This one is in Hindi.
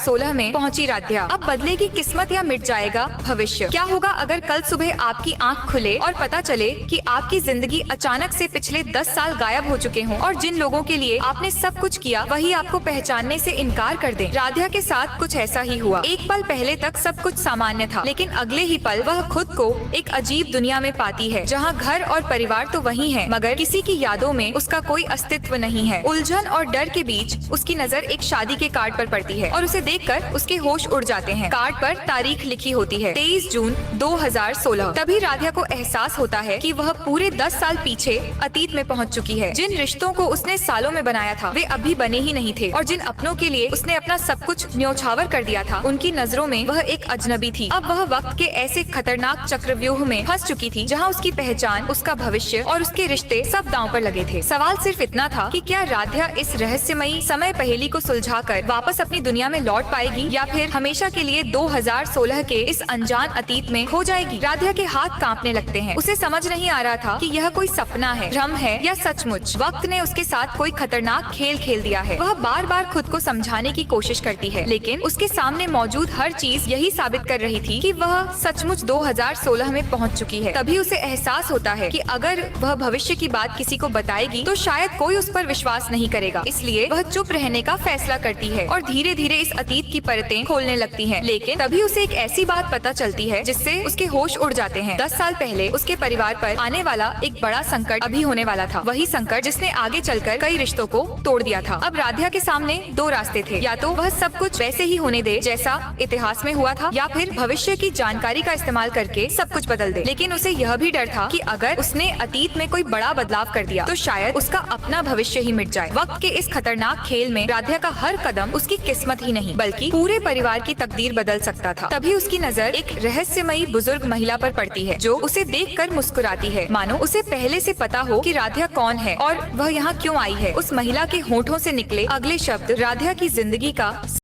2016 में पहुंची राध्या। अब बदलेगी किस्मत या मिट जाएगा भविष्य? क्या होगा अगर कल सुबह आपकी आंख खुले और पता चले कि आपकी जिंदगी अचानक से पिछले 10 साल गायब हो चुके हों और जिन लोगों के लिए आपने सब कुछ किया वही आपको पहचानने से इनकार कर दें? राध्या के साथ कुछ ऐसा ही हुआ। एक पल पहले तक सब कुछ सामान्य था, लेकिन अगले ही पल वह खुद को एक अजीब दुनिया में पाती है जहाँ घर और परिवार तो वही है, मगर किसी की यादों में उसका कोई अस्तित्व नहीं है। उलझन और डर के बीच उसकी नजर एक शादी के कार्ड पर पड़ती है और उसे देखकर उसके होश उड़ जाते हैं। कार्ड पर तारीख लिखी होती है 23 जून 2016। तभी राध्या को एहसास होता है कि वह पूरे 10 साल पीछे अतीत में पहुंच चुकी है। जिन रिश्तों को उसने सालों में बनाया था वे अभी बने ही नहीं थे और जिन अपनों के लिए उसने अपना सब कुछ न्योछावर कर दिया था उनकी नजरों में वह एक अजनबी थी। अब वह वक्त के ऐसे खतरनाक चक्रव्यूह में फंस चुकी थी जहाँ उसकी पहचान, उसका भविष्य और उसके रिश्ते सब दांव पर लगे थे। सवाल सिर्फ इतना था कि क्या राध्या इस रहस्यमयी समय पहेली को सुलझाकर वापस अपनी दुनिया में लौट पाएगी या फिर हमेशा के लिए 2016 के इस अनजान अतीत में खो जाएगी? राध्या के हाथ कांपने लगते हैं। उसे समझ नहीं आ रहा था कि यह कोई सपना है, भ्रम है या सचमुच वक्त ने उसके साथ कोई खतरनाक खेल खेल दिया है। वह बार बार खुद को समझाने की कोशिश करती है, लेकिन उसके सामने मौजूद हर चीज यही साबित कर रही थी कि वह सचमुच 2016 में पहुंच चुकी है। तभी उसे एहसास होता है कि अगर वह भविष्य की बात किसी को बताएगी तो शायद कोई उस पर विश्वास नहीं करेगा। इसलिए वह चुप रहने का फैसला करती है और धीरे धीरे इस अतीत की परतें खोलने लगती हैं। लेकिन तभी उसे एक ऐसी बात पता चलती है जिससे उसके होश उड़ जाते हैं। 10 साल पहले उसके परिवार पर आने वाला एक बड़ा संकट अभी होने वाला था, वही संकट जिसने आगे चलकर कई रिश्तों को तोड़ दिया था। अब राध्या के सामने दो रास्ते थे, या तो वह सब कुछ वैसे ही होने दे जैसा इतिहास में हुआ था, या फिर भविष्य की जानकारी का इस्तेमाल करके सब कुछ बदल दे। लेकिन उसे यह भी डर था कि अगर उसने अतीत में कोई बड़ा बदलाव कर दिया तो शायद उसका अपना भविष्य ही मिट जाए। वक्त के इस खतरनाक खेल में राध्या का हर कदम उसकी किस्मत ही नहीं बल्कि पूरे परिवार की तकदीर बदल सकता था। तभी उसकी नजर एक रहस्यमयी बुजुर्ग महिला पर पड़ती है जो उसे देखकर मुस्कुराती है, मानो उसे पहले से पता हो कि राध्या कौन है और वह यहाँ क्यों आई है। उस महिला के होठों से निकले अगले शब्द राध्या की जिंदगी का